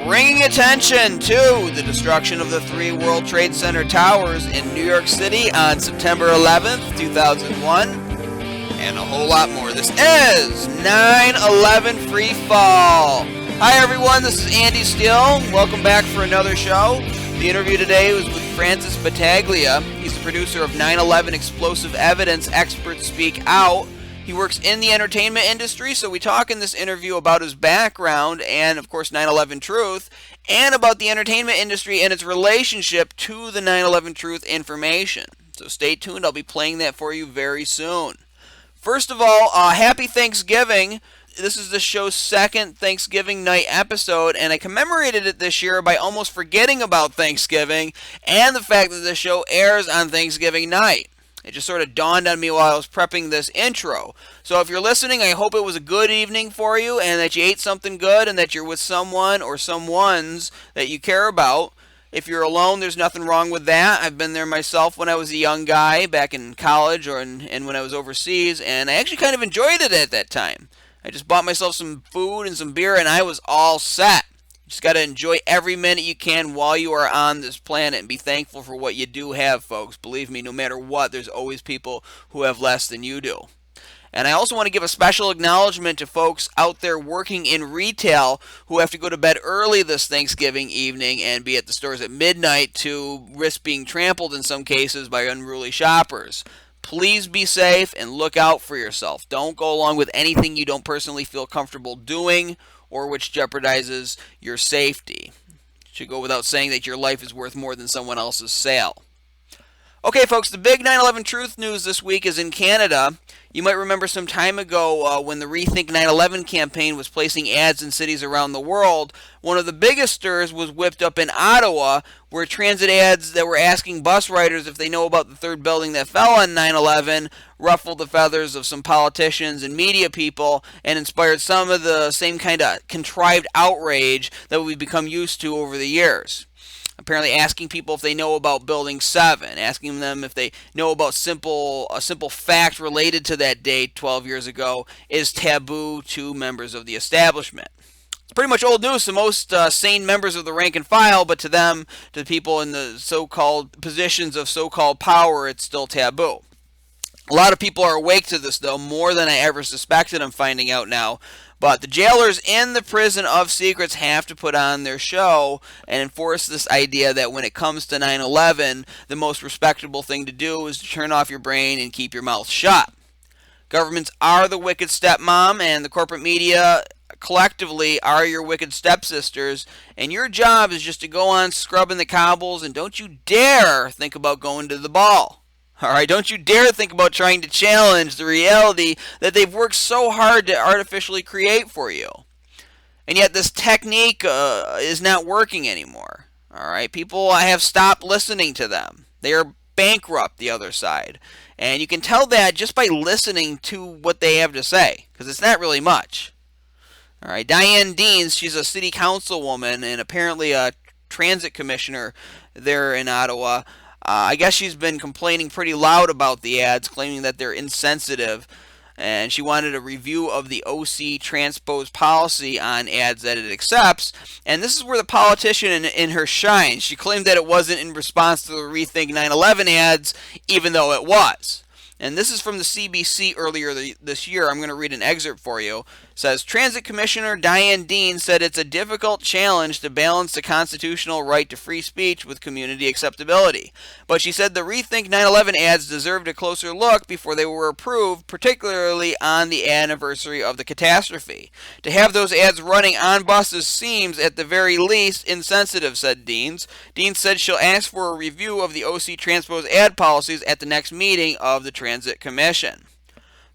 bringing attention to the destruction of the 3 World Trade Center towers in New York City on September 11th, 2001, and a whole lot more. This is 9/11 Free Fall. Hi everyone, this is Andy Steele. Welcome back for another show. The interview today was with Francis Paglia. He's the producer of 9/11 Explosive Evidence Experts Speak Out. He works in the entertainment industry, so we talk in this interview about his background and, of course, 9/11 Truth, and about the entertainment industry and its relationship to the 9/11 Truth information. So stay tuned. I'll be playing that for you very soon. First of all, happy Thanksgiving. This is the show's second Thanksgiving night episode, and I commemorated it this year by almost forgetting about Thanksgiving and the fact that the show airs on Thanksgiving night. It just sort of dawned on me while I was prepping this intro. So if you're listening, I hope it was a good evening for you and that you ate something good and that you're with someone or someones that you care about. If you're alone, there's nothing wrong with that. I've been there myself when I was a young guy back in college and when I was overseas, and I actually kind of enjoyed it at that time. I just bought myself some food and some beer and I was all set. Just got to enjoy every minute you can while you are on this planet and be thankful for what you do have, folks. Believe me, no matter what, there's always people who have less than you do. And I also want to give a special acknowledgement to folks out there working in retail who have to go to bed early this Thanksgiving evening and be at the stores at midnight to risk being trampled in some cases by unruly shoppers. Please be safe and look out for yourself. Don't go along with anything you don't personally feel comfortable doing or which jeopardizes your safety. It should go without saying that your life is worth more than someone else's sale. Okay, folks, the big 9/11 Truth news this week is in Canada. You might remember some time ago when the Rethink 9/11 campaign was placing ads in cities around the world. One of the biggest stirs was whipped up in Ottawa, where transit ads that were asking bus riders if they know about the third building that fell on 9/11 ruffled the feathers of some politicians and media people and inspired some of the same kind of contrived outrage that we've become used to over the years. Apparently asking people if they know about Building 7, asking them if they know about a simple fact related to that date 12 years ago is taboo to members of the establishment. It's pretty much old news to most sane members of the rank and file, but to them, to people in the so-called positions of so-called power, it's still taboo. A lot of people are awake to this, though, more than I ever suspected, I'm finding out now. But the jailers in the prison of secrets have to put on their show and enforce this idea that when it comes to 9/11, the most respectable thing to do is to turn off your brain and keep your mouth shut. Governments are the wicked stepmom, and the corporate media collectively are your wicked stepsisters, and your job is just to go on scrubbing the cobbles, and don't you dare think about going to the ball. All right, don't you dare think about trying to challenge the reality that they've worked so hard to artificially create for you. And yet this technique is not working anymore. All right, people have stopped listening to them. They are bankrupt, the other side. And you can tell that just by listening to what they have to say, because it's not really much. All right, Diane Deans, she's a city councilwoman and apparently a transit commissioner there in Ottawa. I guess she's been complaining pretty loud about the ads, claiming that they're insensitive, and she wanted a review of the OC transpose policy on ads that it accepts, and this is where the politician in her shines. She claimed that it wasn't in response to the Rethink 9/11 ads, even though it was. And this is from the CBC earlier this year. I'm going to read an excerpt for you. It says, Transit Commissioner Diane Dean said it's a difficult challenge to balance the constitutional right to free speech with community acceptability. But she said the Rethink 9/11 ads deserved a closer look before they were approved, particularly on the anniversary of the catastrophe. To have those ads running on buses seems, at the very least, insensitive, said Deans. Deans said she'll ask for a review of the OC transpose ad policies at the next meeting of the Transit Commission.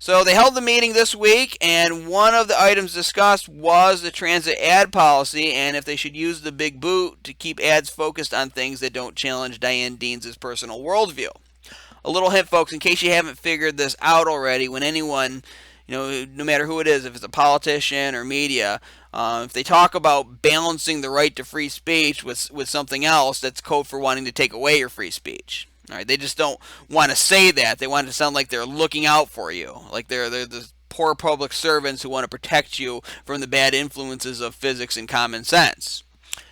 So they held the meeting this week, and one of the items discussed was the transit ad policy and if they should use the big boot to keep ads focused on things that don't challenge Diane Deans' personal worldview. A little hint, folks, in case you haven't figured this out already, when anyone, no matter who it is, if it's a politician or media, if they talk about balancing the right to free speech with something else, that's code for wanting to take away your free speech. All right, they just don't want to say that. They want it to sound like they're looking out for you, like they're the poor public servants who want to protect you from the bad influences of physics and common sense.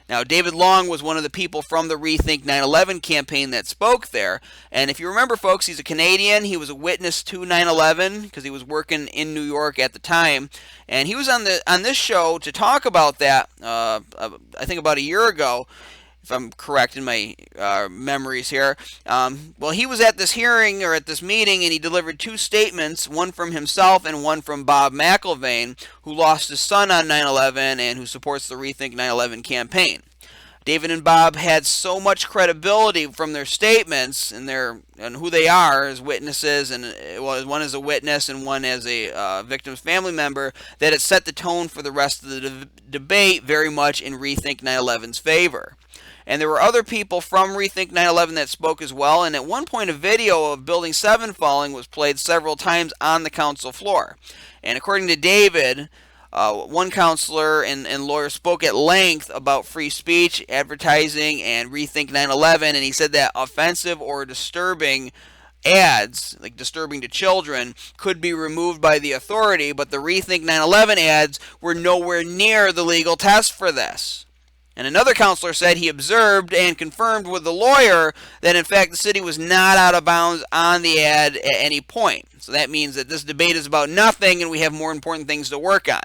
Now, David Long was one of the people from the Rethink 9/11 campaign that spoke there. And if you remember, folks, he's a Canadian. He was a witness to 9/11 because he was working in New York at the time. And he was on this show to talk about that, I think about a year ago, if I'm correct in my memories here. Well, he was at this hearing or at this meeting, and he delivered two statements, one from himself and one from Bob McIlvaine, who lost his son on 9/11 and who supports the Rethink 9/11 campaign. David and Bob had so much credibility from their statements and who they are as witnesses, and one as a witness and one as a victim's family member, that it set the tone for the rest of the debate very much in Rethink 9/11's favor. And there were other people from Rethink 9/11 that spoke as well, and at one point a video of Building 7 falling was played several times on the council floor. And according to David, one counselor and lawyer spoke at length about free speech, advertising, and Rethink 9/11, and he said that offensive or disturbing ads, like disturbing to children, could be removed by the authority, but the Rethink 9/11 ads were nowhere near the legal test for this. And another counselor said he observed and confirmed with the lawyer that in fact the city was not out of bounds on the ad at any point. So that means that this debate is about nothing and we have more important things to work on.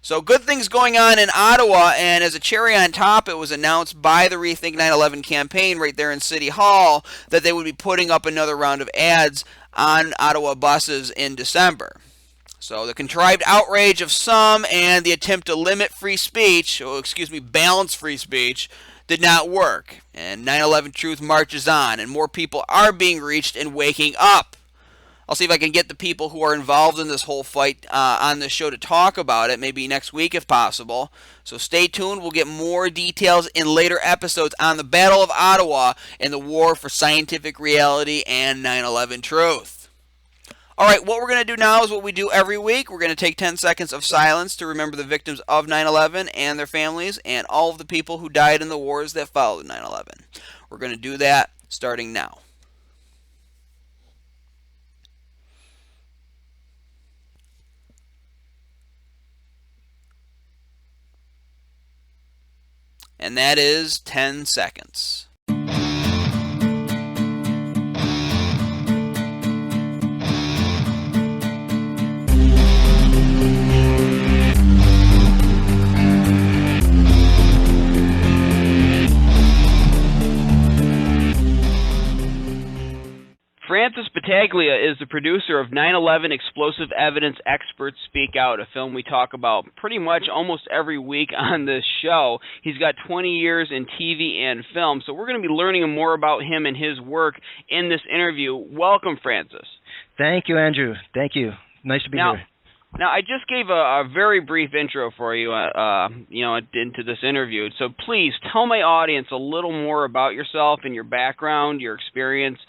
So good things going on in Ottawa, and as a cherry on top, it was announced by the Rethink 9/11 campaign right there in City Hall that they would be putting up another round of ads on Ottawa buses in December. So the contrived outrage of some and the attempt to limit free speech, balance free speech, did not work. And 9/11 Truth marches on, and more people are being reached and waking up. I'll see if I can get the people who are involved in this whole fight on this show to talk about it, maybe next week if possible. So stay tuned. We'll get more details in later episodes on the Battle of Ottawa and the war for scientific reality and 9/11 Truth. All right, what we're going to do now is what we do every week. We're going to take 10 seconds of silence to remember the victims of 9/11 and their families and all of the people who died in the wars that followed 9/11. We're going to do that starting now. And that is 10 seconds. Francis Paglia is the producer of 9/11 Explosive Evidence Experts Speak Out, a film we talk about pretty much almost every week on this show. He's got 20 years in TV and film, so we're going to be learning more about him and his work in this interview. Welcome, Francis. Thank you, Andrew. Thank you. Nice to be here. Now, I just gave a very brief intro for you, into this interview. So please tell my audience a little more about yourself and your background, your experience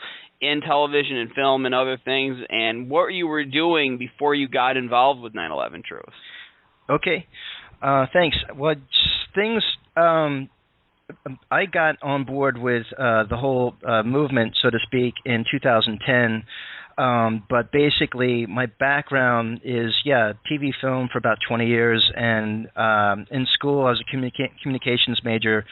in television and film and other things, and what you were doing before you got involved with 9/11 Truth. Okay. Thanks. Well, I got on board with the whole movement, so to speak, in 2010. But basically, my background is, TV film for about 20 years, and in school I was a communications major.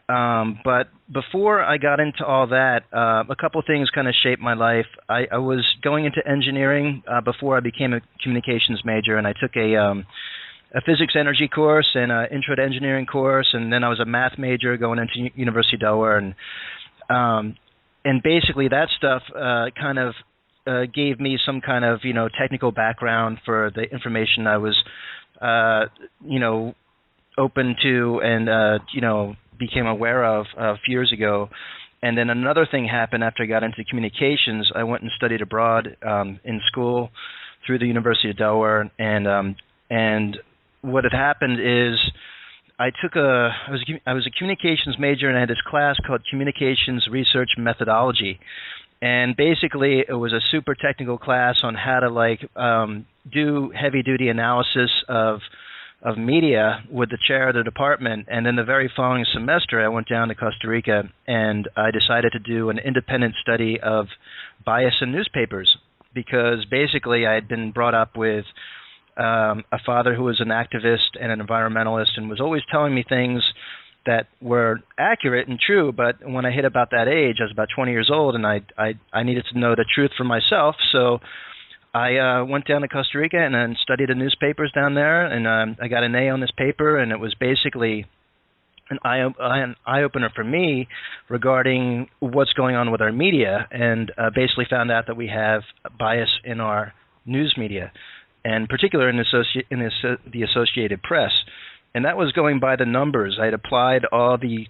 But before I got into all that, a couple things kind of shaped my life. I was going into engineering before I became a communications major, and I took a physics energy course and an intro to engineering course, and then I was a math major going into University of Delaware, and basically that stuff kind of gave me some kind of technical background for the information I was open to and became aware of a few years ago. And then another thing happened after I got into communications. I went and studied abroad in school through the University of Delaware, and what had happened is I was a communications major, and I had this class called Communications Research Methodology, and basically it was a super technical class on how to do heavy duty analysis of media with the chair of the department. And then the very following semester, I went down to Costa Rica and I decided to do an independent study of bias in newspapers, because basically I had been brought up with a father who was an activist and an environmentalist and was always telling me things that were accurate and true. But when I hit about that age, I was about 20 years old, and I needed to know the truth for myself. So I went down to Costa Rica and then studied the newspapers down there, and I got an A on this paper, and it was basically an eye-opener for me regarding what's going on with our media, and basically found out that we have bias in our news media, and particularly in the Associated Press. And that was going by the numbers. I'd applied all the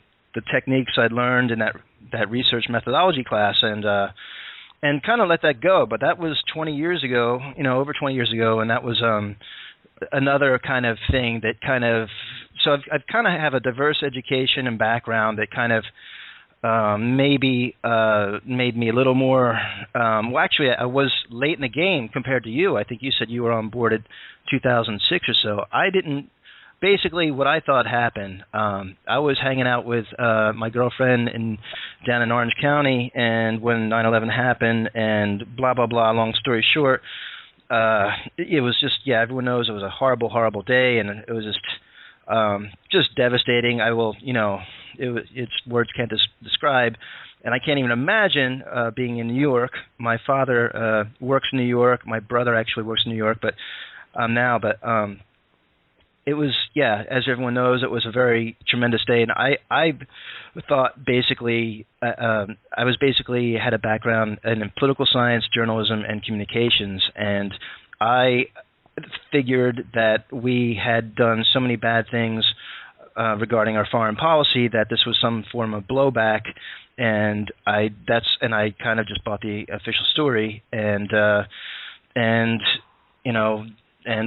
techniques I'd learned in that research methodology class, and kind of let that go. But that was 20 years ago, over 20 years ago, and that was another kind of thing that kind of, so I've kind of have a diverse education and background that kind of maybe made me a little more, well, actually, I was late in the game compared to you. I think you said you were on board at 2006 or so. I didn't, basically what I thought happened, I was hanging out with my girlfriend down in Orange County, and when 9/11 happened, and blah, blah, blah, long story short, it was just, everyone knows it was a horrible, horrible day, and it was just devastating. It's words can't describe, and I can't even imagine being in New York. My father works in New York. My brother actually works in New York, but it was, as everyone knows, it was a very tremendous day, and I thought basically, I was basically had a background in political science, journalism, and communications, and I figured that we had done so many bad things regarding our foreign policy that this was some form of blowback, and I kind of just bought the official story, and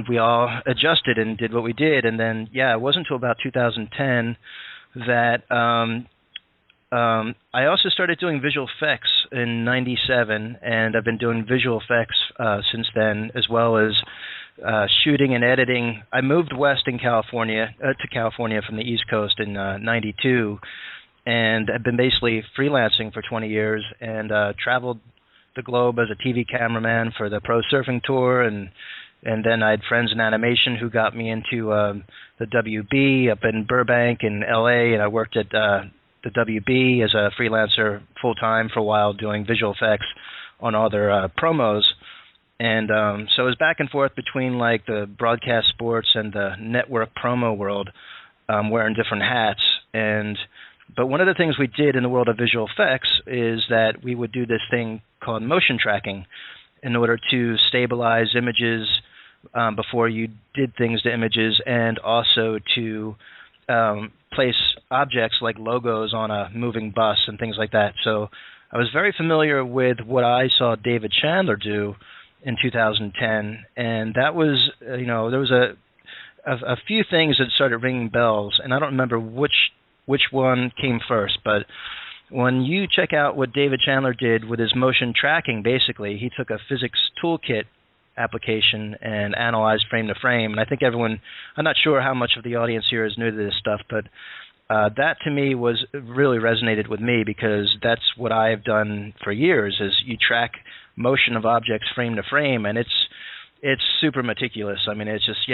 we all adjusted and did what we did, and then it wasn't until about 2010 that I also started doing visual effects in '97, and I've been doing visual effects since then, as well as shooting and editing. I moved west in California to California from the East Coast in '92, and I've been basically freelancing for 20 years, and traveled the globe as a TV cameraman for the Pro Surfing Tour, and then I had friends in animation who got me into the WB up in Burbank in LA, and I worked at the WB as a freelancer full-time for a while doing visual effects on all their promos. And so it was back and forth between like the broadcast sports and the network promo world, wearing different hats. But one of the things we did in the world of visual effects is that we would do this thing called motion tracking in order to stabilize images before you did things to images, and also to place objects like logos on a moving bus and things like that. So I was very familiar with what I saw David Chandler do in 2010, and that was, there was a few things that started ringing bells, and I don't remember which one came first, but when you check out what David Chandler did with his motion tracking, basically he took a physics toolkit application and analyzed frame to frame, and I think everyone, I'm not sure how much of the audience here is new to this stuff, but that to me was really resonated with me, because that's what I've done for years, is you track motion of objects frame to frame, and it's super meticulous. I mean, it's just,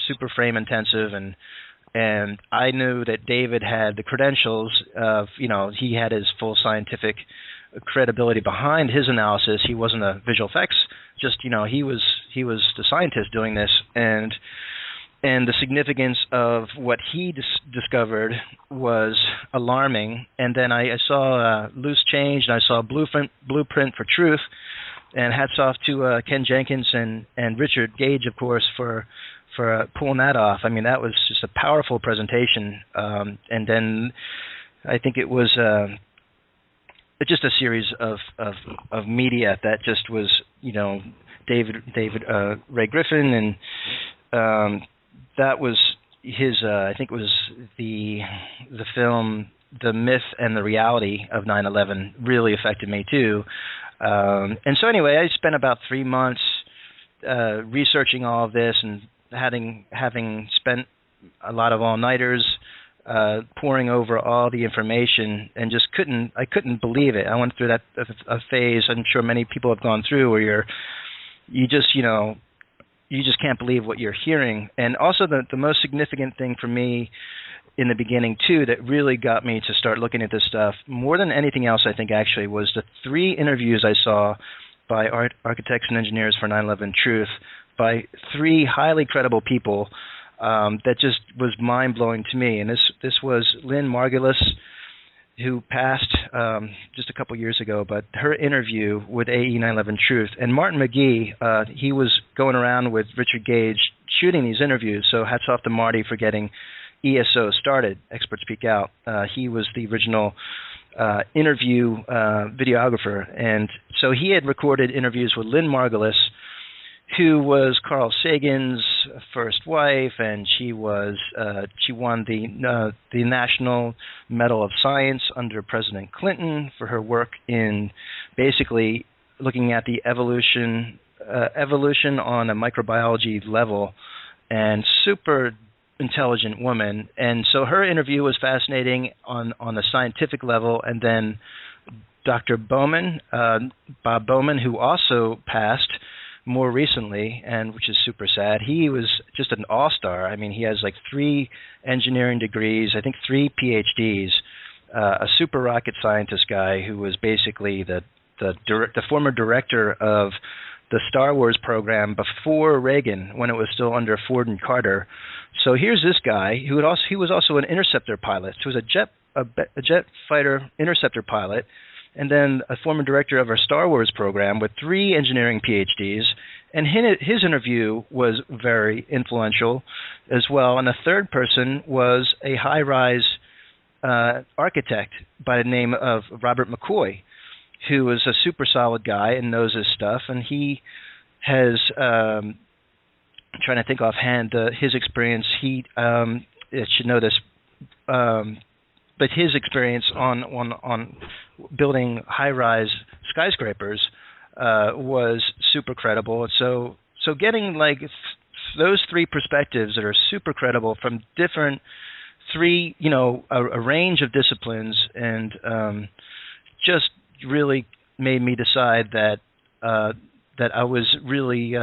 super frame intensive, and I knew that David had the credentials of, he had his full scientific credibility behind his analysis. He wasn't a visual effects, just, he was the scientist doing this, and the significance of what he discovered was alarming. And then I saw Loose Change, and I saw Blueprint for Truth, and hats off to Ken Jenkins and Richard Gage, of course, for pulling that off. I mean, that was just a powerful presentation. And then I think it was just a series of media that just was, David Ray Griffin, and that was his. I think it was the film The Myth and the Reality of 9/11 really affected me too. And so anyway, I spent about 3 months researching all of this, and having spent a lot of all-nighters poring over all the information, and just I couldn't believe it. I went through that a phase I'm sure many people have gone through, where you just can't believe what you're hearing. And also the most significant thing for me in the beginning too that really got me to start looking at this stuff more than anything else, I think, actually, was the 3 interviews I saw by architects and engineers for 9/11 Truth by 3 highly credible people that just was mind-blowing to me. And this was Lynn Margulis, who passed just a couple years ago, but her interview with AE 9/11 Truth, and Martin McGee, he was going around with Richard Gage shooting these interviews, so hats off to Marty for getting ESO started, Experts Speak Out. He was the original interview videographer, and so he had recorded interviews with Lynn Margulis, who was Carl Sagan's first wife, and she won the National Medal of Science under President Clinton for her work in basically looking at the evolution on a microbiology level, and super intelligent woman. And so her interview was fascinating on the scientific level. And then Dr. Bowman, Bob Bowman, who also passed more recently, and which is super sad. He was just an all-star. I mean, he has like 3 engineering degrees, I think 3 PhDs, a super rocket scientist guy who was basically the former director of the Star Wars program before Reagan, when it was still under Ford and Carter. So here's this guy he was also an interceptor pilot. So he was a jet fighter interceptor pilot, and then a former director of our Star Wars program with 3 engineering PhDs. And his interview was very influential as well. And the third person was a high-rise architect by the name of Robert McCoy, who is a super solid guy and knows his stuff. And he has, I'm trying to think offhand, his experience, he should know this, but his experience on building high-rise skyscrapers was super credible. So getting like those 3 perspectives that are super credible from different 3, a range of disciplines, and just really made me decide that I was really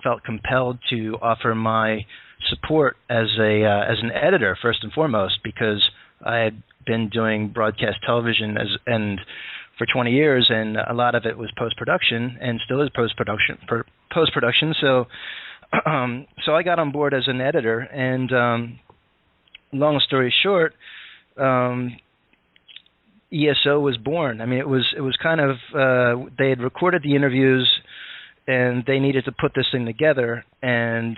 felt compelled to offer my support as an editor first and foremost, because I had been doing broadcast television and for 20 years, and a lot of it was post-production and still is post-production. So I got on board as an editor, and long story short, ESO was born. I mean, it was kind of they had recorded the interviews, and they needed to put this thing together, and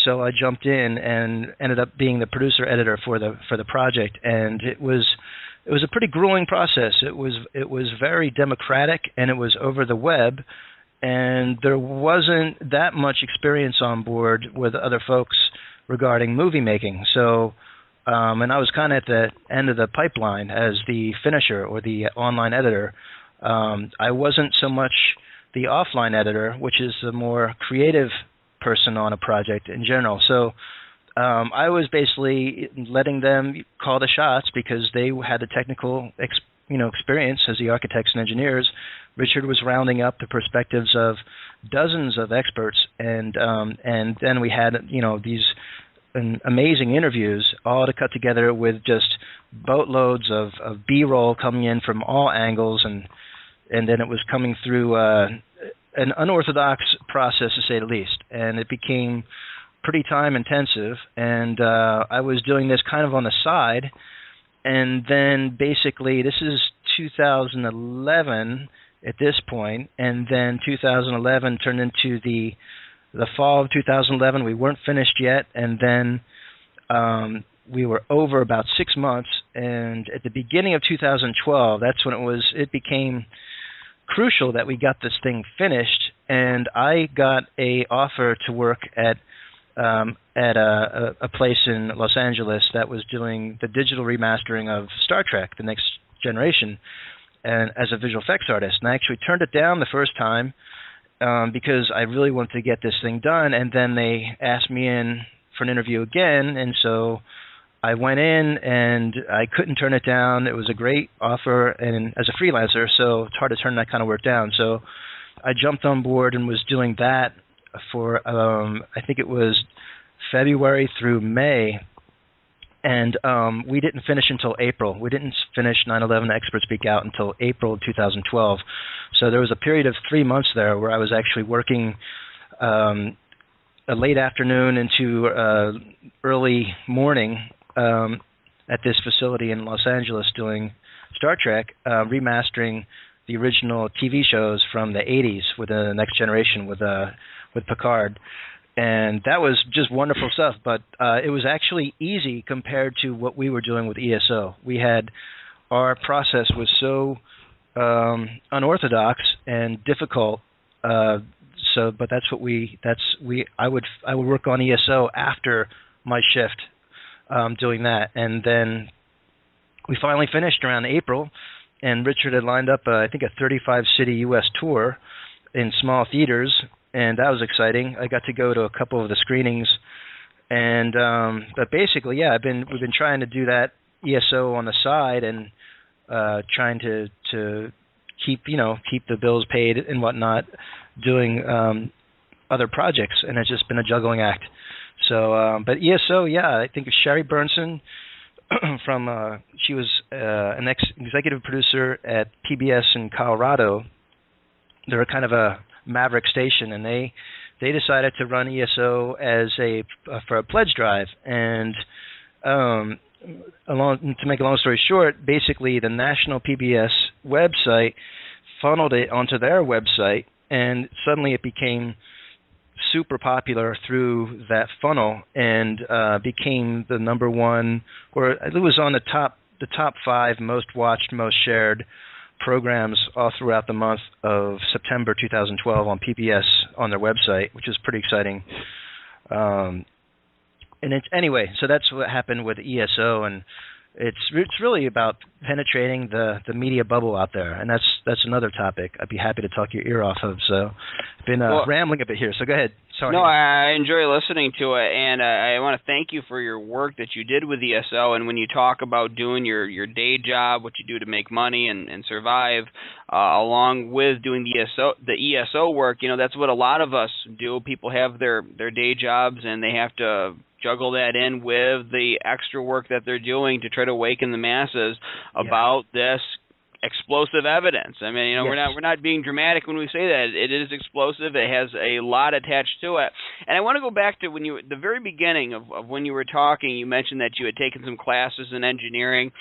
so I jumped in and ended up being the producer editor for the project. And it was a pretty grueling process. It was very democratic, and it was over the web, and there wasn't that much experience on board with other folks regarding movie making. So and I was kind of at the end of the pipeline as the finisher or the online editor. I wasn't so much the offline editor, which is the more creative person on a project in general. So I was basically letting them call the shots because they had the technical experience as the architects and engineers. Richard was rounding up the perspectives of dozens of experts, and then we had these amazing interviews, all to cut together with just boatloads of B-roll coming in from all angles, and then it was coming through an unorthodox process, to say the least, and it became pretty time intensive. And I was doing this kind of on the side, and then basically this is 2011 at this point, and then 2011 turned into the fall of 2011. We weren't finished yet, and then we were over about 6 months, and at the beginning of 2012, that's when it became crucial that we got this thing finished, and I got a offer to work at a place in Los Angeles that was doing the digital remastering of Star Trek: The Next Generation, and as a visual effects artist. And I actually turned it down the first time because I really wanted to get this thing done, and then they asked me in for an interview again, and so I went in, and I couldn't turn it down. It was a great offer, and as a freelancer, so it's hard to turn that kind of work down. So I jumped on board and was doing that for I think it was February through May, And we didn't finish until April. We didn't finish 9/11 Expert Speak Out until April of 2012. So there was a period of 3 months there where I was actually working a late afternoon into early morning at this facility in Los Angeles doing Star Trek, remastering the original TV shows from the 80s with the Next Generation with Picard. And that was just wonderful stuff, but it was actually easy compared to what we were doing with ESO. Our process was so unorthodox and difficult. But I would work on ESO after my shift, doing that, and then we finally finished around April, and Richard had lined up I think a 35-city U.S. tour in small theaters. And that was exciting. I got to go to a couple of the screenings, and but basically, yeah, we've been trying to do that ESO on the side and trying to keep the bills paid and whatnot, doing other projects, and it's just been a juggling act. So, but ESO, yeah, I think Sherry Burnson she was an executive producer at PBS in Colorado. They're kind of a maverick station, and they decided to run ESO as for a pledge drive. And to make a long story short, basically the national PBS website funneled it onto their website, and suddenly it became super popular through that funnel, and became the number one, or it was on the top 5 most watched, most shared programs all throughout the month of September 2012 on PBS on their website, which is pretty exciting. Anyway, so that's what happened with ESO, and it's really about penetrating the media bubble out there, and that's another topic I'd be happy to talk your ear off of. So I've been rambling a bit here, so go ahead. Sorry. No, I enjoy listening to it, and I want to thank you for your work that you did with ESO. And when you talk about doing your day job, what you do to make money and survive, along with doing the ESO work, that's what a lot of us do. People have their day jobs, and they have to juggle that in with the extra work that they're doing to try to awaken the masses about this explosive evidence. I mean, Yes. we're not being dramatic when we say that. It is explosive. It has a lot attached to it. And I want to go back to the very beginning of when you were talking. You mentioned that you had taken some classes in engineering.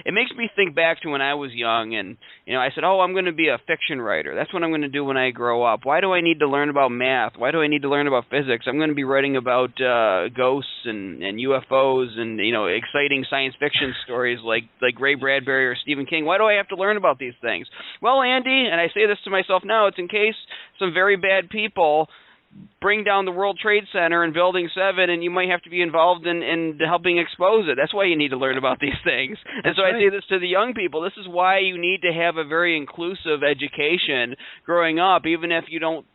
It makes me think back to when I was young, and I said, I'm going to be a fiction writer. That's what I'm going to do when I grow up. Why do I need to learn about math? Why do I need to learn about physics? I'm going to be writing about ghosts and UFOs and exciting science fiction stories like Ray Bradbury or Stephen King. Why do I have to learn about these things? Well, Andy, and I say this to myself now, it's in case some very bad people bring down the World Trade Center and Building 7, and you might have to be involved in helping expose it. That's why you need to learn about these things. And so I say this to the young people. This is why you need to have a very inclusive education growing up. Even if you don't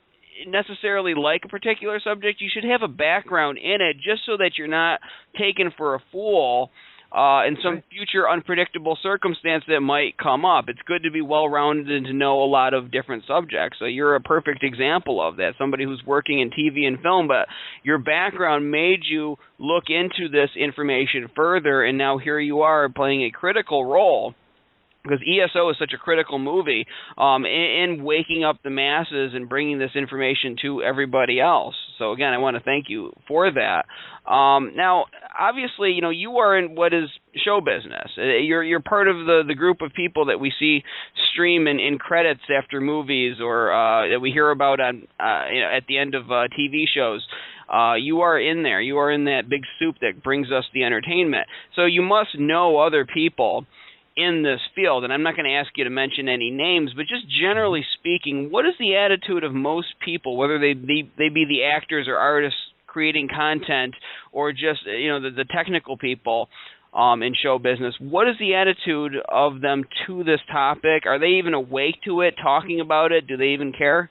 necessarily like a particular subject, you should have a background in it just so that you're not taken for a fool in some future unpredictable circumstance that might come up. It's good to be well-rounded and to know a lot of different subjects. So you're a perfect example of that, somebody who's working in TV and film, but your background made you look into this information further, and now here you are playing a critical role, because ESO is such a critical movie in waking up the masses and bringing this information to everybody else. So again, I want to thank you for that. Now, obviously, you are in what is show business. You're part of the group of people that we see stream in credits after movies, or that we hear about on at the end of TV shows. You are in there. You are in that big soup that brings us the entertainment. So you must know other people in this field, and I'm not going to ask you to mention any names, but just generally speaking, what is the attitude of most people, whether they be the actors or artists creating content, or just the technical people in show business? What is the attitude of them to this topic? Are they even awake to it, talking about it? Do they even care?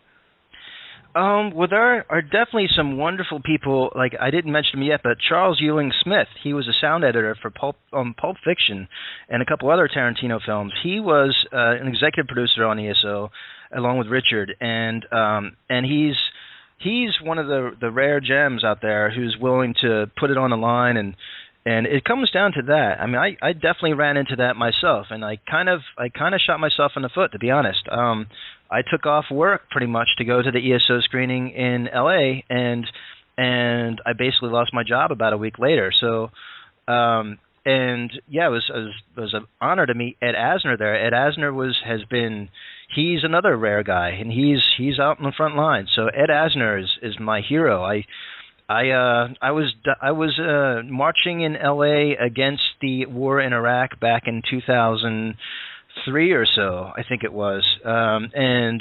Well, there are definitely some wonderful people. Like, I didn't mention him yet, but Charles Ewing Smith. He was a sound editor for Pulp Fiction and a couple other Tarantino films. He was an executive producer on ESO, along with Richard, and he's one of the rare gems out there who's willing to put it on the line and And it comes down to that. I mean, I definitely ran into that myself, and I kind of shot myself in the foot, to be honest. I took off work pretty much to go to the ESO screening in LA, and I basically lost my job about a week later. So, and yeah, it was an honor to meet Ed Asner there. Ed Asner he's another rare guy, and he's out in the front line. So Ed Asner is my hero. I was marching in LA against the war in Iraq back in 2003 or so, I think it was, and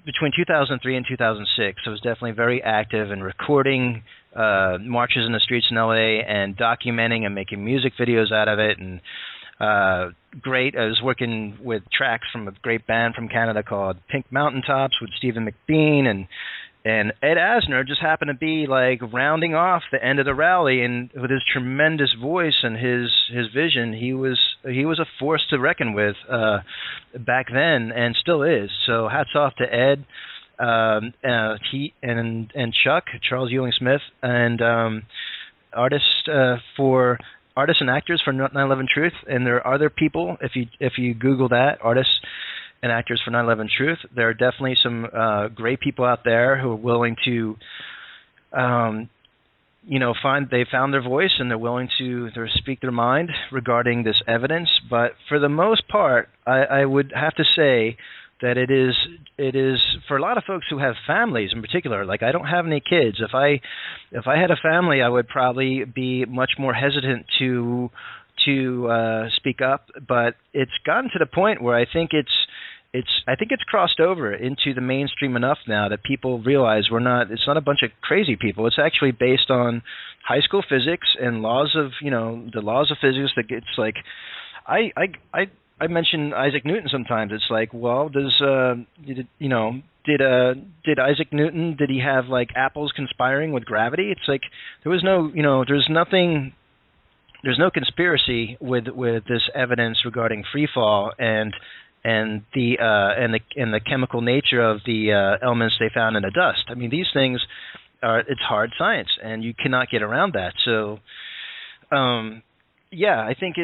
between 2003 and 2006, I was definitely very active in recording marches in the streets in LA and documenting and making music videos out of it. And great, I was working with tracks from a great band from Canada called Pink Mountaintops with Stephen McBean, and Ed Asner just happened to be like rounding off the end of the rally, and with his tremendous voice and his vision, he was a force to reckon with back then, and still is. So hats off to Ed, he and Chuck, Charles Ewing Smith, and artists and actors for 9/11 Truth. And there are other people, if you Google that, artists and actors for 9/11 Truth, there are definitely some great people out there who are willing to, they found their voice and they're willing to speak their mind regarding this evidence. But for the most part, I would have to say that it is for a lot of folks who have families in particular. Like, I don't have any kids. If I had a family, I would probably be much more hesitant to speak up. But it's gotten to the point where I think it's crossed over into the mainstream enough now that people realize it's not a bunch of crazy people. It's actually based on high school physics and the laws of physics. That it's like, I mention Isaac Newton sometimes. It's like, well, did Isaac Newton, did he have like apples conspiring with gravity? It's like there's no conspiracy with this evidence regarding free fall and the chemical nature of the elements they found in the dust. I mean, these things it's hard science, and you cannot get around that. So, I think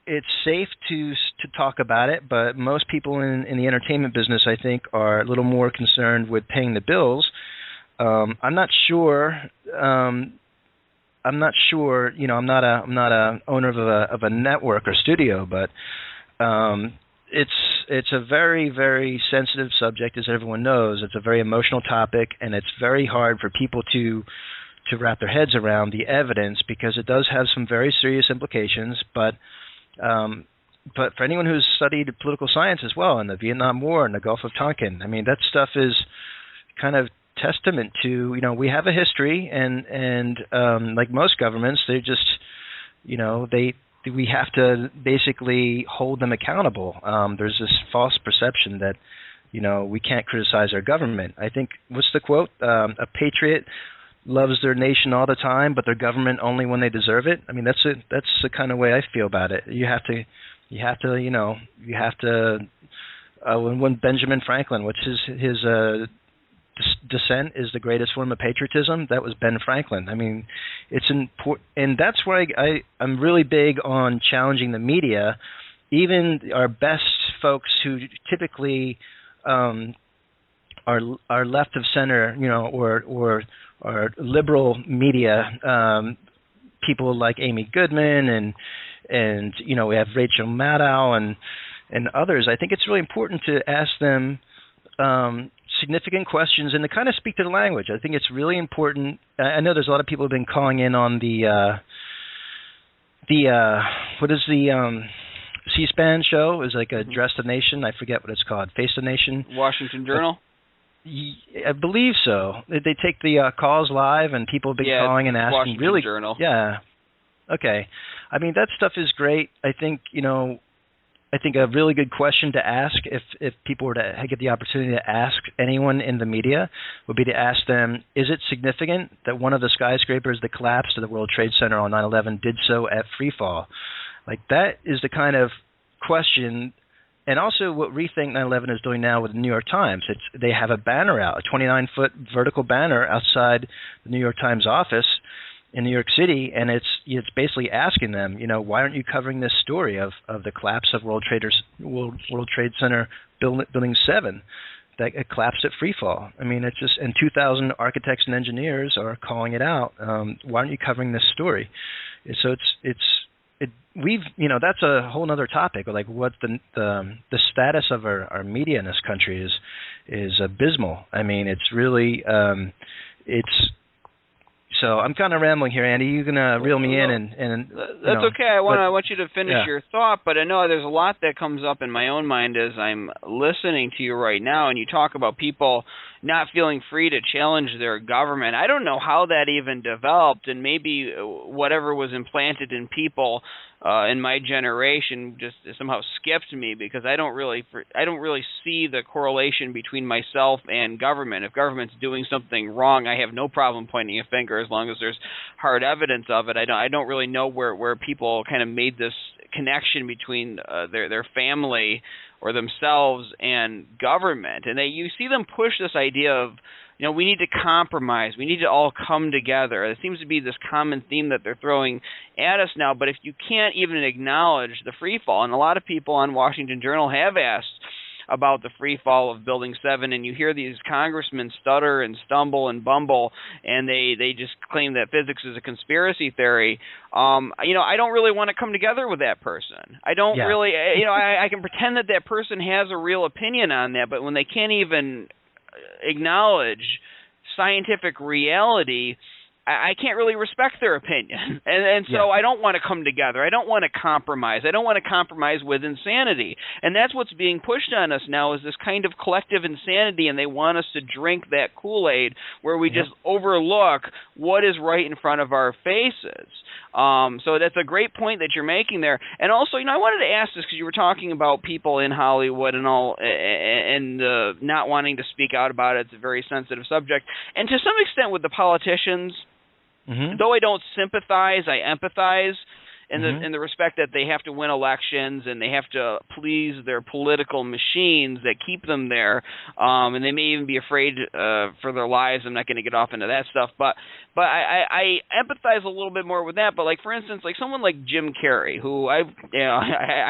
it's safe to talk about it, but most people in the entertainment business, I think, are a little more concerned with paying the bills. I'm not sure. I'm not a owner of a network or studio, but it's a very, very sensitive subject, as everyone knows. It's a very emotional topic, and it's very hard for people to wrap their heads around the evidence, because it does have some very serious implications. But for anyone who's studied political science as well, and the Vietnam War and the Gulf of Tonkin, I mean, that stuff is kind of testament to, we have a history, and like most governments, they just, we have to basically hold them accountable. There's this false perception that, we can't criticize our government. I think, what's the quote? A patriot loves their nation all the time, but their government only when they deserve it. I mean, that's the kind of way I feel about it. When Benjamin Franklin, what's his dissent is the greatest form of patriotism, that was Ben Franklin. I mean, it's important, and that's why I'm really big on challenging the media, even our best folks who typically are left of center, or liberal media, people like Amy Goodman and we have Rachel Maddow and others. I think it's really important to ask them significant questions and to kind of speak to the language. I think it's really important. I know there's a lot of people who have been calling in on the what is the C-SPAN show? Is like Address the Nation. I forget what it's called. Face the Nation. Washington Journal. I believe so. They take the calls live, and people have been calling and asking. Washington really, Journal. Yeah. Okay. I mean, that stuff is great. I think a really good question to ask, if people were to get the opportunity to ask anyone in the media, would be to ask them, is it significant that one of the skyscrapers that collapsed at the World Trade Center on 9/11 did so at free fall? Like, that is the kind of question. And also what Rethink 9/11 is doing now with the New York Times. They have a banner out, a 29-foot vertical banner outside the New York Times office, in New York City, and it's basically asking them, why aren't you covering this story of the collapse of World Trade Center Building 7 that it collapsed at free fall? I mean, it's just, and 2,000 architects and engineers are calling it out. Why aren't you covering this story? So we've that's a whole other topic. Like, what the status of our media in this country is abysmal. I mean, it's really So I'm kind of rambling here, Andy. You can reel me in, and that's okay. I want you to finish your thought, but I know there's a lot that comes up in my own mind as I'm listening to you right now, and you talk about people not feeling free to challenge their government. I don't know how that even developed, and maybe whatever was implanted in people in my generation just somehow skipped me, because I don't really see the correlation between myself and government. If government's doing something wrong, I have no problem pointing a finger as long as there's hard evidence of it. I don't really know where people kind of made this connection between their family or themselves and government, and you see them push this idea of, we need to compromise. We need to all come together. It seems to be this common theme that they're throwing at us now. But if you can't even acknowledge the free fall, and a lot of people on Washington Journal have asked about the free fall of Building 7, and you hear these congressmen stutter and stumble and bumble, and they just claim that physics is a conspiracy theory. I don't really want to come together with that person. I don't really, I can pretend that person has a real opinion on that, but when they can't even acknowledge scientific reality, I can't really respect their opinion. And so I don't want to come together. I don't want to compromise. I don't want to compromise with insanity. And that's what's being pushed on us now, is this kind of collective insanity, and they want us to drink that Kool-Aid where we just overlook what is right in front of our faces. So that's a great point that you're making there. And also, I wanted to ask this because you were talking about people in Hollywood and all, and not wanting to speak out about it. It's a very sensitive subject. And to some extent with the politicians, though I don't sympathize, I empathize in the respect that they have to win elections and they have to please their political machines that keep them there, and they may even be afraid for their lives. I'm not going to get off into that stuff, but I empathize a little bit more with that. But like, for instance, like someone like Jim Carrey, who I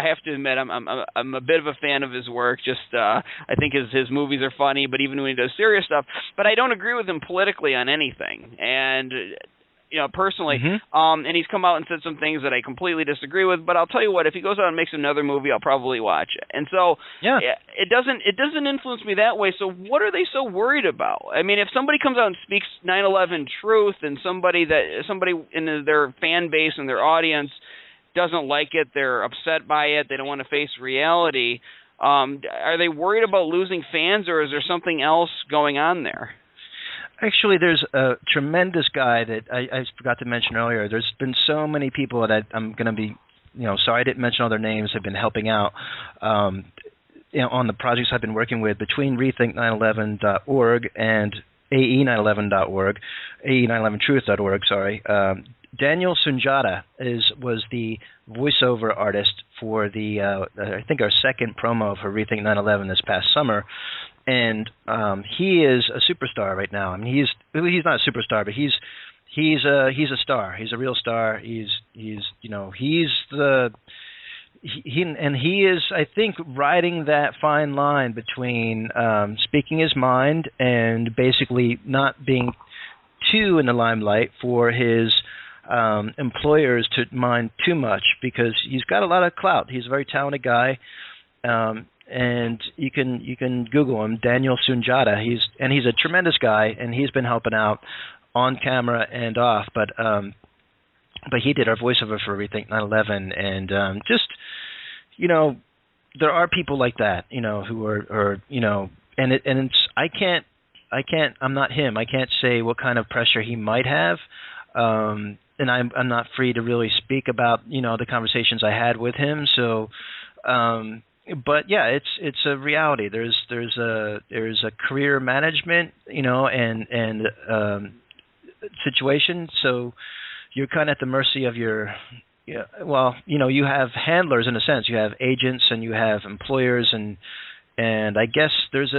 have to admit I'm a bit of a fan of his work. Just I think his movies are funny, but even when he does serious stuff, but I don't agree with him politically on anything. And personally, and he's come out and said some things that I completely disagree with. But I'll tell you what, if he goes out and makes another movie, I'll probably watch it. And so, it doesn't influence me that way. So what are they so worried about? I mean, if somebody comes out and speaks 9/11 truth, and somebody in their fan base and their audience doesn't like it, they're upset by it, they don't want to face reality, are they worried about losing fans, or is there something else going on there? Actually, there's a tremendous guy that I forgot to mention earlier. There's been so many people that I'm going to be, sorry I didn't mention all their names, have been helping out on the projects I've been working with between rethink911.org and AE911.org, AE911truth.org, sorry. Daniel Sunjata was the voiceover artist for I think our second promo for Rethink 9/11 this past summer. And he is a superstar right now. I mean, he's not a superstar, but he's a star. He's a real star. He is, I think, riding that fine line between speaking his mind and basically not being too in the limelight for his employers to mind too much, because he's got a lot of clout. He's a very talented guy. And you can Google him, Daniel Sunjata. He's a tremendous guy, and he's been helping out on camera and off. But he did our voiceover for Rethink 9/11, and there are people like that, who are and it's I'm not him. I can't say what kind of pressure he might have, and I'm not free to really speak about the conversations I had with him. So. But yeah, it's a reality. There's a career management, and situation. So you're kind of at the mercy of your, you have handlers in a sense. You have agents and you have employers, and And I guess there's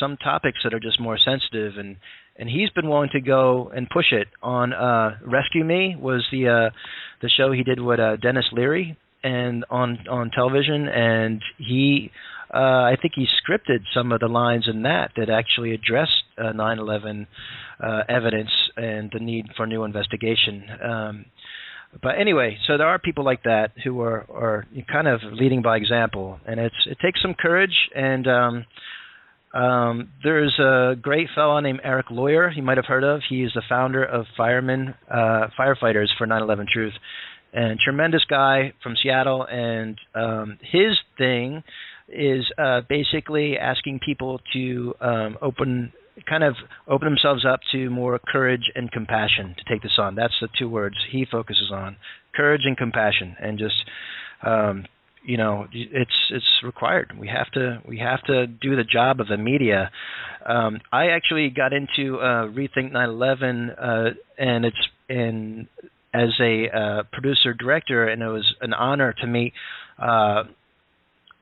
some topics that are just more sensitive, and he's been willing to go and push it on. Rescue Me was the show he did with Dennis Leary and on television, and he I think he scripted some of the lines in that actually addressed 9/11 evidence and the need for new investigation. But anyway, so there are people like that who are kind of leading by example, and it takes some courage. And there's a great fellow named Eric Lawyer you might have heard of. He is the founder of Firefighters for 9/11 Truth, and tremendous guy from Seattle. And his thing is basically asking people to open themselves up to more courage and compassion to take this on. That's the two words he focuses on: courage and compassion. And just it's required. We have to do the job of the media. I actually got into Rethink 9/11, and as a producer director, and it was an honor to meet.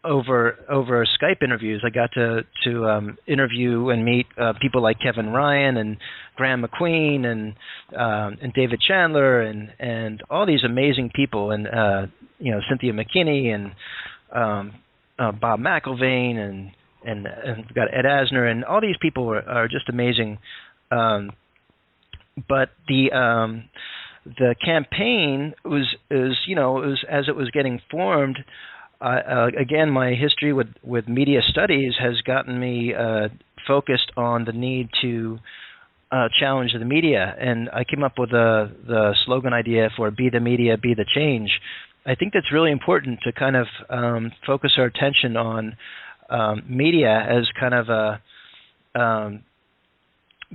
Over Skype interviews, I got to interview and meet people like Kevin Ryan and Graham McQueen and David Chandler and all these amazing people, and Cynthia McKinney and Bob McIlvaine and we've got Ed Asner, and all these people are just amazing. But the campaign was as it was getting formed. Again, my history with media studies has gotten me focused on the need to challenge the media, and I came up with the slogan idea for "Be the Media, Be the Change." I think that's really important to kind of focus our attention on media as kind of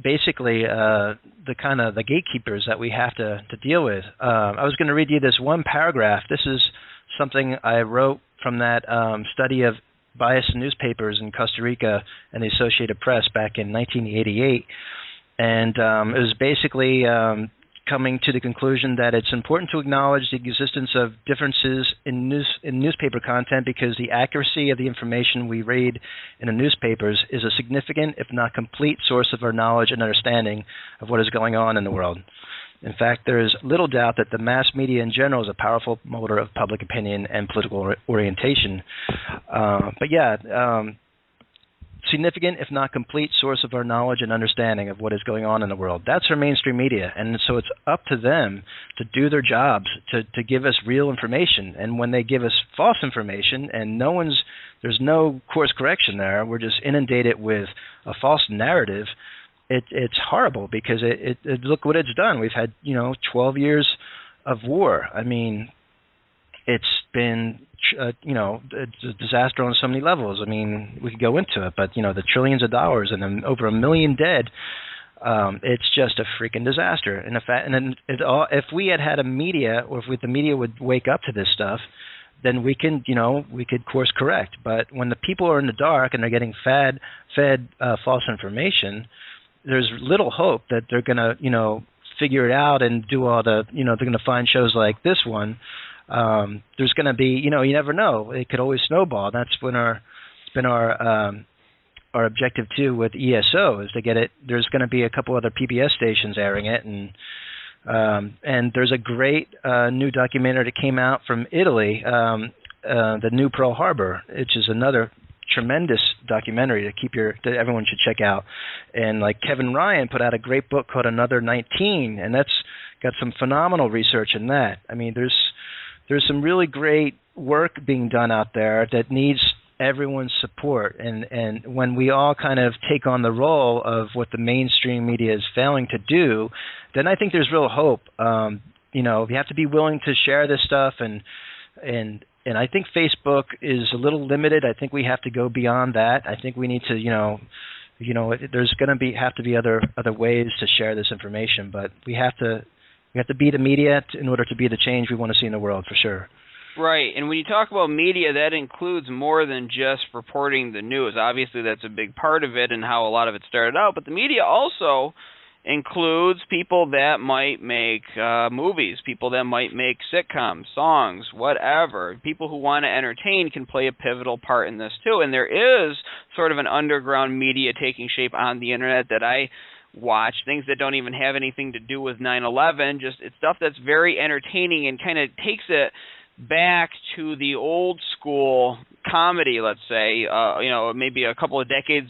basically the gatekeepers that we have to deal with. I was going to read you this one paragraph. This is something I wrote from that study of bias in newspapers in Costa Rica and the Associated Press back in 1988. And it was basically coming to the conclusion that it's important to acknowledge the existence of differences in newspaper content, because the accuracy of the information we read in the newspapers is a significant, if not complete, source of our knowledge and understanding of what is going on in the world. In fact, there is little doubt that the mass media in general is a powerful motor of public opinion and political orientation. Significant, if not complete, source of our knowledge and understanding of what is going on in the world. That's our mainstream media, and so it's up to them to do their jobs, to give us real information. And when they give us false information, and there's no course correction there, we're just inundated with a false narrative. It's horrible, because it look what it's done. We've had 12 years of war. I mean, it's been it's a disaster on so many levels. I mean, we could go into it, but the trillions of dollars and then over 1 million dead. It's just a freaking disaster. And if we had a media, or if the media would wake up to this stuff, then we could course correct. But when the people are in the dark and they're getting fed false information, there's little hope that they're going to, figure it out and do all the, they're going to find shows like this one. There's going to be, you never know. It could always snowball. That's when it's been our objective too with ESO, is to get it. There's going to be a couple other PBS stations airing it, and there's a great new documentary that came out from Italy, the New Pearl Harbor, which is another tremendous documentary that everyone should check out. And like Kevin Ryan put out a great book called Another 19, and that's got some phenomenal research in that. I mean, there's some really great work being done out there that needs everyone's support. And when we all kind of take on the role of what the mainstream media is failing to do, then I think there's real hope. You have to be willing to share this stuff, and I think Facebook is a little limited. I think we have to go beyond that. I think we need to, there's going to have to be other ways to share this information, but we have to be the media in order to be the change we want to see in the world, for sure. Right, and when you talk about media, that includes more than just reporting the news. Obviously, that's a big part of it and how a lot of it started out, but the media also includes people that might make movies, people that might make sitcoms, songs, whatever. People who want to entertain can play a pivotal part in this too. And there is sort of an underground media taking shape on the internet that I watch, things that don't even have anything to do with 9/11. Just it's stuff that's very entertaining and kind of takes it back to the old school comedy, let's say, maybe a couple of decades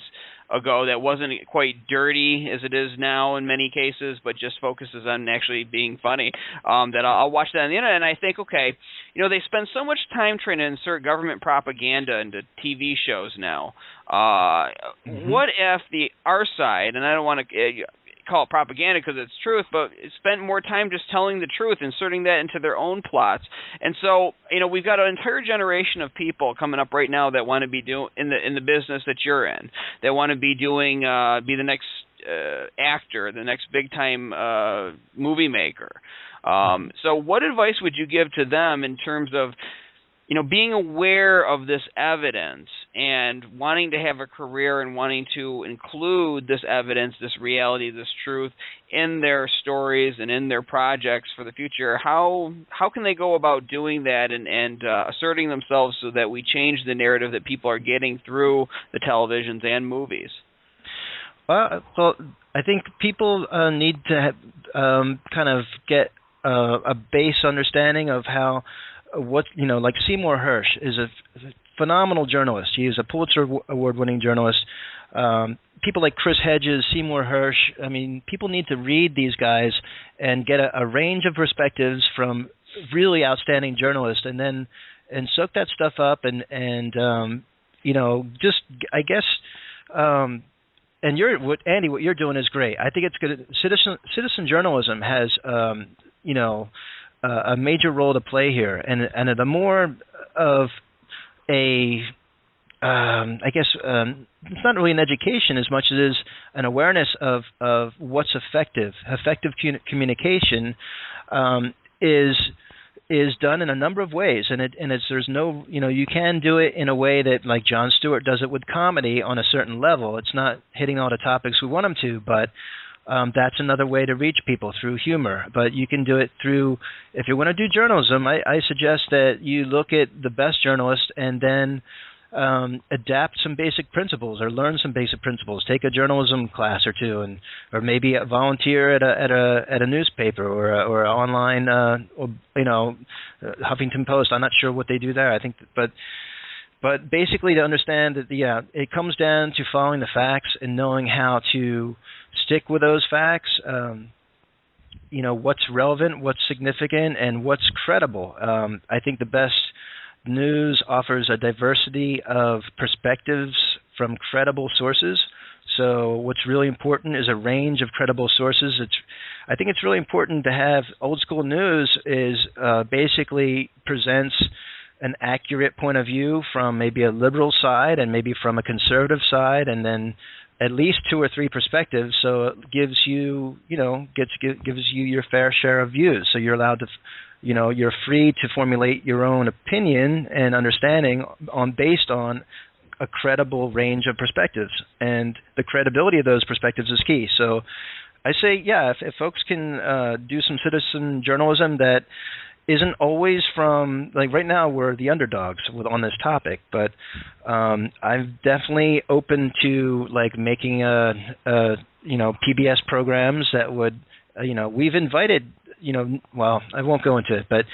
ago, that wasn't quite dirty as it is now in many cases, but just focuses on actually being funny. That I'll watch that on the internet, and I think, okay, they spend so much time trying to insert government propaganda into TV shows now. What if our side, and I don't want to call it propaganda because it's truth, but spent more time just telling the truth, inserting that into their own plots. And so, we've got an entire generation of people coming up right now that want to be doing in the business that you're in, that want to be doing be the next actor, the next big time movie maker. So what advice would you give to them in terms of being aware of this evidence and wanting to have a career and wanting to include this evidence, this reality, this truth in their stories and in their projects for the future? How can they go about doing that and asserting themselves so that we change the narrative that people are getting through the televisions and movies? Well, I think people need to kind of get a base understanding of how like Seymour Hersh is a phenomenal journalist. He is a Pulitzer Award-winning journalist. People like Chris Hedges, Seymour Hersh, I mean, people need to read these guys and get a range of perspectives from really outstanding journalists, and soak that stuff up and just, I guess, and Andy, what you're doing is great. I think it's good. Citizen journalism has, a major role to play here, and the more of a, it's not really an education as much as it is an awareness of what's effective. Effective communication is done in a number of ways, and there's no, you can do it in a way that, like Jon Stewart does it with comedy on a certain level. It's not hitting all the topics we want them to, but that's another way to reach people, through humor. But you can do it through, if you want to do journalism, I suggest that you look at the best journalists and then adapt some basic principles, or learn some basic principles. Take a journalism class or two, or maybe volunteer at a newspaper or online, Huffington Post. I'm not sure what they do there. I think, but basically to understand that, it comes down to following the facts and knowing how to stick with those facts. What's relevant, what's significant, and what's credible. I think the best news offers a diversity of perspectives from credible sources. So what's really important is a range of credible sources. I think it's really important to have old school news basically presents an accurate point of view from maybe a liberal side and maybe from a conservative side, and then at least two or three perspectives. So it gives you, gives you your fair share of views. So you're allowed to, you're free to formulate your own opinion and understanding based on a credible range of perspectives. And the credibility of those perspectives is key. So I say, if folks can do some citizen journalism that isn't always from, like right now we're the underdogs on this topic, but I'm definitely open to like making PBS programs that would, we've invited, well, I won't go into it, but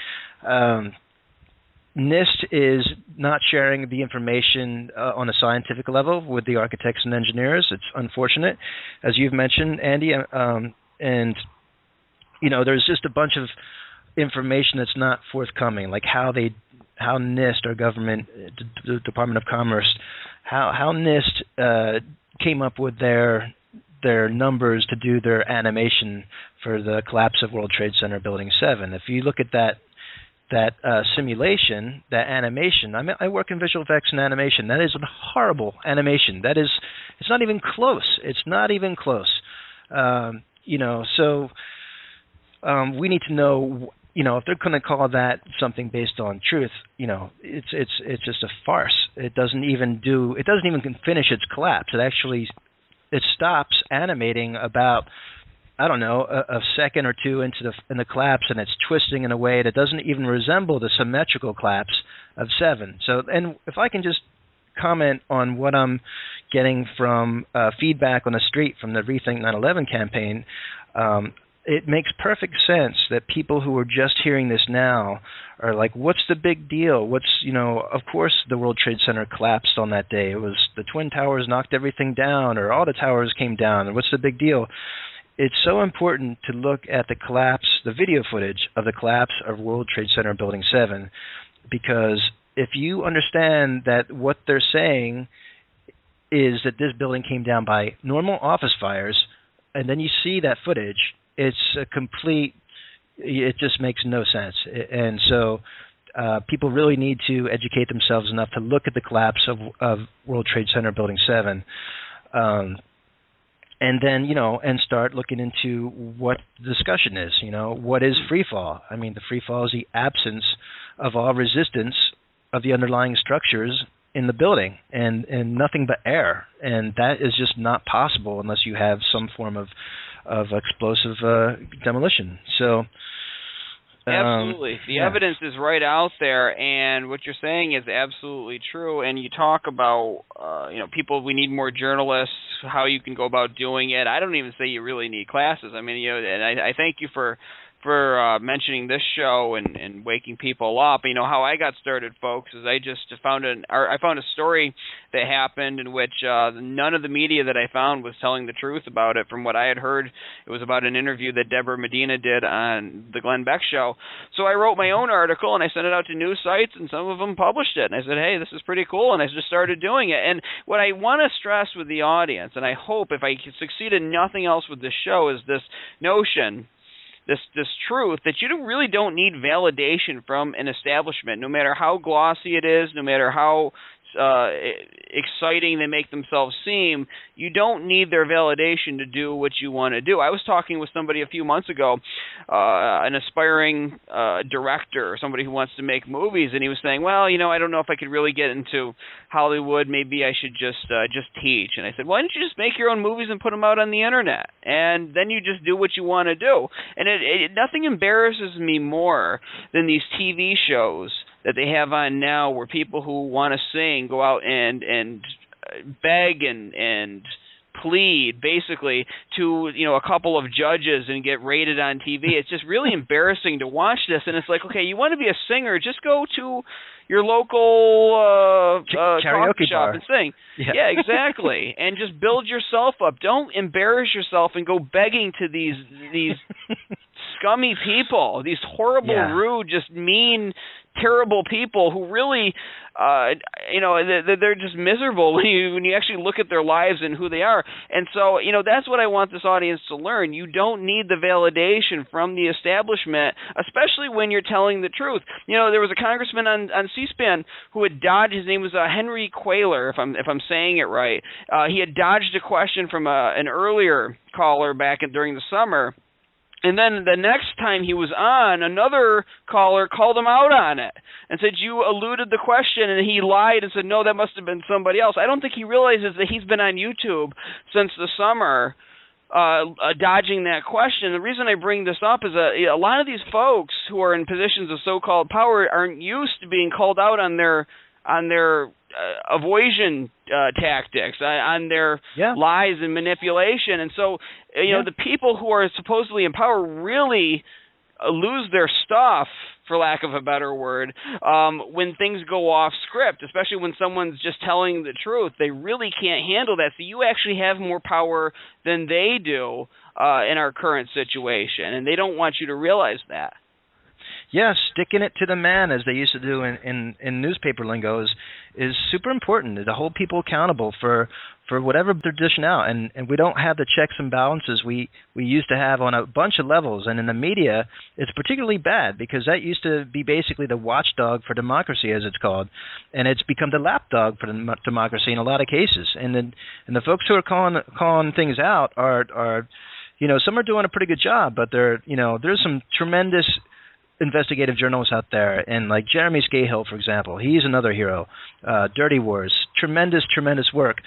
NIST is not sharing the information on a scientific level with the architects and engineers. It's unfortunate, as you've mentioned, Andy, and there's just a bunch of information that's not forthcoming, like how NIST, our government, the Department of Commerce, how NIST came up with their numbers to do their animation for the collapse of World Trade Center Building 7. If you look at that simulation, that animation, I work in visual effects and animation. That is a horrible animation. It's not even close. It's not even close. So we need to know, if they're going to call that something based on truth, it's just a farce. It doesn't even finish its collapse. It stops animating about I don't know, a second or two into the collapse, and it's twisting in a way that doesn't even resemble the symmetrical collapse of 7. So, and if I can just comment on what I'm getting from feedback on the street from the Rethink 9/11 campaign, it makes perfect sense that people who are just hearing this now are like, what's the big deal? Of course the World Trade Center collapsed on that day. It was the Twin Towers knocked everything down, or all the towers came down, and what's the big deal? It's so important to look at the video footage of the collapse of World Trade Center Building 7, because if you understand that what they're saying is that this building came down by normal office fires, and then you see that footage, it just makes no sense. And so people really need to educate themselves enough to look at the collapse of World Trade Center Building 7. And then, and start looking into what the discussion is. What is free fall? I mean, the free fall is the absence of all resistance of the underlying structures in the building, and nothing but air. And that is just not possible unless you have some form of explosive demolition. So absolutely. The evidence is right out there, and what you're saying is absolutely true. And you talk about, people, we need more journalists, how you can go about doing it. I don't even say you really need classes. I mean, and I thank you for mentioning this show and waking people up. How I got started, folks, is I just found a story that happened in which none of the media that I found was telling the truth about it. From what I had heard, it was about an interview that Deborah Medina did on the Glenn Beck show. So I wrote my own article, and I sent it out to news sites, and some of them published it. And I said, hey, this is pretty cool, and I just started doing it. And what I want to stress with the audience, and I hope if I succeed in nothing else with this show, is this notion, this truth that you really don't need validation from an establishment, no matter how glossy it is, no matter how exciting they make themselves seem. You don't need their validation to do what you want to do. I was talking with somebody a few months ago, an aspiring director, or somebody who wants to make movies, and he was saying, well, I don't know if I could really get into Hollywood. Maybe I should just teach. And I said, why don't you just make your own movies and put them out on the internet, and then you just do what you want to do. And nothing embarrasses me more than these TV shows that they have on now, where people who want to sing go out and beg and plead basically to a couple of judges and get rated on TV. It's just really embarrassing to watch this. And it's like, okay, you want to be a singer, just go to your local karaoke shop bar and sing. Yeah, exactly. And just build yourself up. Don't embarrass yourself and go begging to these scummy people, these horrible, rude, just mean, terrible people who really, they're just miserable when you actually look at their lives and who they are. And so, that's what I want this audience to learn. You don't need the validation from the establishment, especially when you're telling the truth. There was a congressman on C-SPAN who had dodged. His name was Henry Cuellar, if I'm saying it right. He had dodged a question from an earlier caller back during the summer. And then the next time he was on, another caller called him out on it and said, you eluded the question, and he lied and said, no, that must have been somebody else. I don't think he realizes that he's been on YouTube since the summer dodging that question. The reason I bring this up is a lot of these folks who are in positions of so-called power aren't used to being called out on their avoidance tactics, on their lies and manipulation. And so, the people who are supposedly in power really lose their stuff, for lack of a better word, when things go off script, especially when someone's just telling the truth. They really can't handle that. So you actually have more power than they do in our current situation, and they don't want you to realize that. Yeah, sticking it to the man, as they used to do in newspaper lingo, is super important to hold people accountable for whatever they're dishing out. And we don't have the checks and balances we used to have on a bunch of levels. And in the media, it's particularly bad because that used to be basically the watchdog for democracy, as it's called. And it's become the lapdog for democracy in a lot of cases. And the folks who are calling things out are some are doing a pretty good job, but there's some tremendous investigative journalists out there, and like Jeremy Scahill, for example, he's another hero. Dirty Wars, tremendous work.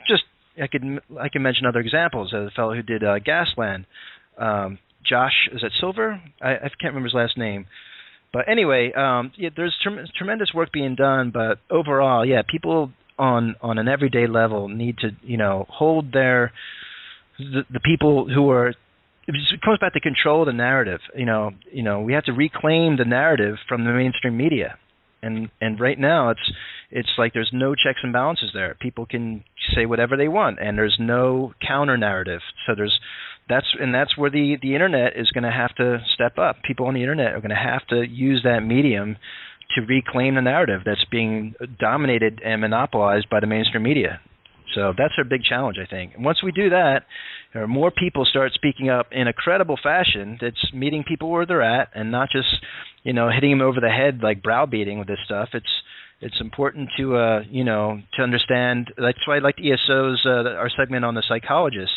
Just I can mention other examples. The fellow who did Gasland, Josh, is that Silver? I can't remember his last name. But anyway, there's tremendous work being done. But overall, people on an everyday level need to, hold the people who are. It comes back to control the narrative. We have to reclaim the narrative from the mainstream media, and right now it's like there's no checks and balances there. People can say whatever they want, and there's no counter narrative. So that's where the internet is going to have to step up. People on the internet are going to have to use that medium to reclaim the narrative that's being dominated and monopolized by the mainstream media. So that's our big challenge, I think. And once we do that, or more people start speaking up in a credible fashion that's meeting people where they're at and not just, hitting them over the head like browbeating with this stuff. It's important to to understand. That's why I like ESO's our segment on the psychologists.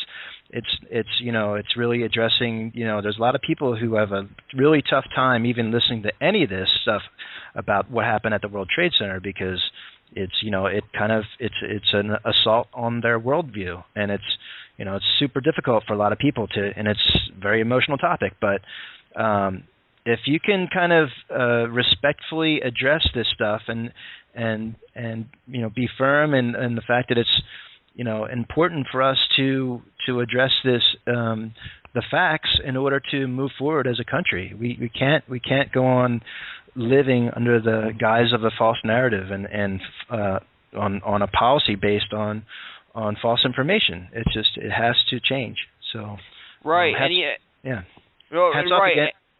It's really addressing, there's a lot of people who have a really tough time even listening to any of this stuff about what happened at the World Trade Center, because it's an assault on their worldview, and it's super difficult for a lot of people and it's a very emotional topic. But if you can kind of respectfully address this stuff and be firm in the fact that it's important for us to address this the facts in order to move forward as a country. We can't go on living under the guise of a false narrative and on a policy based on false information. It has to change. So right,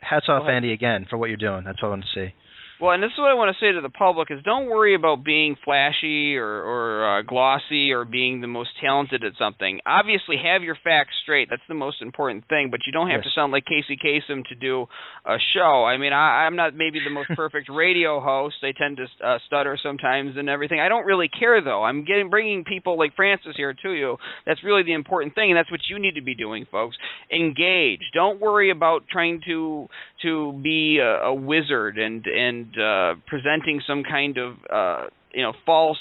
hats off, Andy, again, for what you're doing. That's all I want to say. Well, and this is what I want to say to the public is don't worry about being flashy or glossy or being the most talented at something. Obviously, have your facts straight. That's the most important thing, but you don't have to sound like Casey Kasem to do a show. I mean, I'm not maybe the most perfect radio host. I tend to stutter sometimes and everything. I don't really care, though. I'm bringing people like Francis here to you. That's really the important thing, and that's what you need to be doing, folks. Engage. Don't worry about trying to be a wizard and presenting some kind of false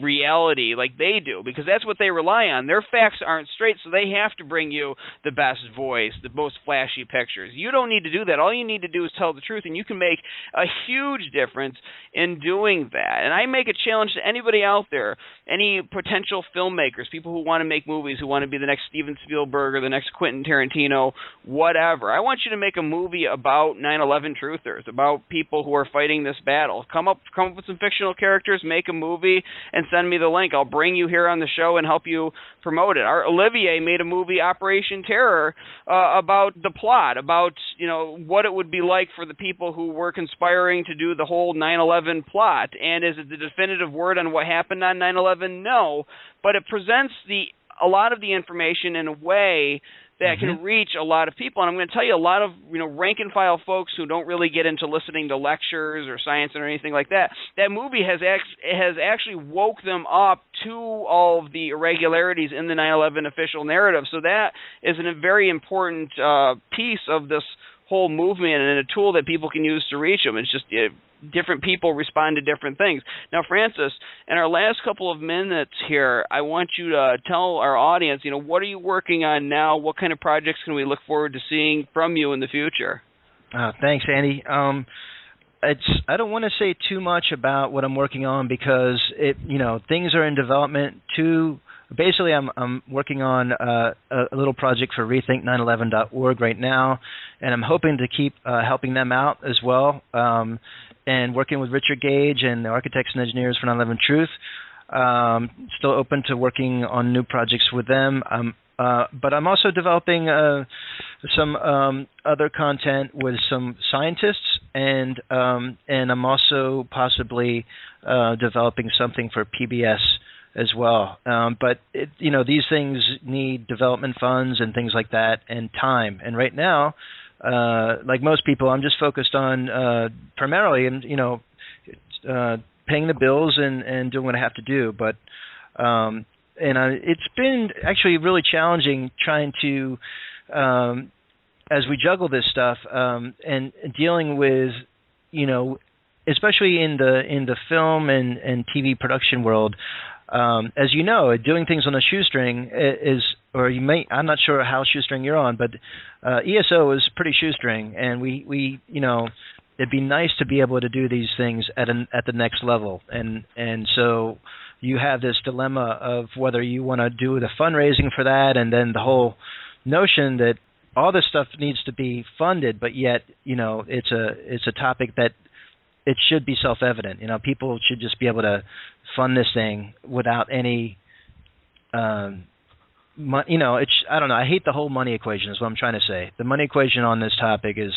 reality like they do, because that's what they rely on. Their facts aren't straight, so they have to bring you the best voice, the most flashy pictures. You don't need to do that. All you need to do is tell the truth, and you can make a huge difference in doing that. And I make a challenge to anybody out there, any potential filmmakers, people who want to make movies, who want to be the next Steven Spielberg or the next Quentin Tarantino, whatever. I want you to make a movie about 9/11 truthers, about people who are fighting this battle. Come up with some fictional characters, make a movie, and send me the link. I'll bring you here on the show and help you promote it. Our Olivier made a movie, Operation Terror, about the plot, about what it would be like for the people who were conspiring to do the whole 9/11 plot. And is it the definitive word on what happened on 9/11? No, but it presents a lot of the information in a way that can reach a lot of people. And I'm going to tell you, a lot of rank and file folks who don't really get into listening to lectures or science or anything like that, that movie has actually woke them up to all of the irregularities in the 9/11 official narrative. So that is a very important piece of this whole movement and a tool that people can use to reach them. It's just different people respond to different things. Now, Francis, in our last couple of minutes here, I want you to tell our audience, what are you working on now? What kind of projects can we look forward to seeing from you in the future? Thanks, Andy. I don't want to say too much about what I'm working on because things are in development too. Basically, I'm working on a little project for rethink911.org right now, and I'm hoping to keep helping them out as well, and working with Richard Gage and the Architects and Engineers for 9/11 Truth. Still open to working on new projects with them. But I'm also developing some other content with some scientists, and I'm also possibly developing something for PBS as well. But these things need development funds and things like that and time. And right now, like most people, I'm just focused on primarily paying the bills and doing what I have to do. But it's been actually really challenging trying to, as we juggle this stuff and dealing with, especially in the film and TV production world, as you know, doing things on a shoestring I'm not sure how shoestring you're on, but ESO is pretty shoestring, and we it'd be nice to be able to do these things at the next level, and so you have this dilemma of whether you want to do the fundraising for that, and then the whole notion that all this stuff needs to be funded, but yet it's a topic that it should be self-evident. People should just be able to fund this thing without any I don't know. I hate the whole money equation is what I'm trying to say. The money equation on this topic is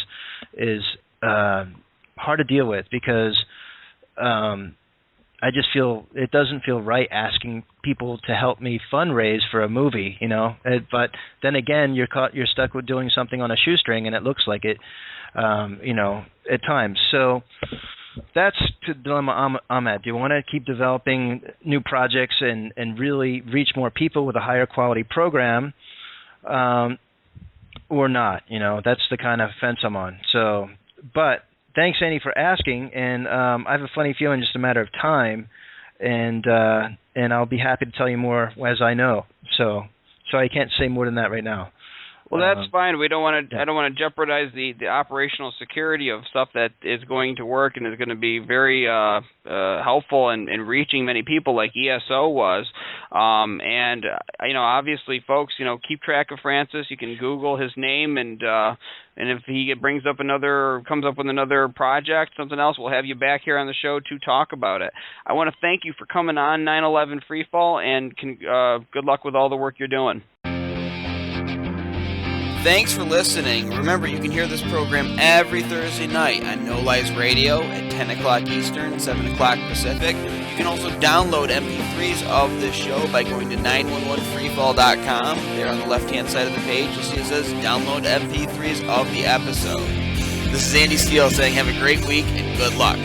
hard to deal with because I just feel it doesn't feel right asking people to help me fundraise for a movie, But then again, you're stuck with doing something on a shoestring, and it looks like it, at times. So that's the dilemma I'm at. Do you want to keep developing new projects and really reach more people with a higher quality program, or not? That's the kind of fence I'm on. So, but thanks, Andy, for asking. And I have a funny feeling just a matter of time, and I'll be happy to tell you more as I know. So I can't say more than that right now. Well, that's fine. We don't want to. I don't want to jeopardize the operational security of stuff that is going to work and is going to be very helpful in reaching many people, like ESO was. And obviously, folks, keep track of Francis. You can Google his name, and if he comes up with another project, something else, we'll have you back here on the show to talk about it. I want to thank you for coming on 9/11 Freefall, and good luck with all the work you're doing. Thanks for listening. Remember, you can hear this program every Thursday night on No Lies Radio at 10 o'clock Eastern, 7 o'clock Pacific. You can also download MP3s of this show by going to 911freefall.com. There on the left-hand side of the page, you'll see it says download MP3s of the episode. This is Andy Steele saying have a great week and good luck.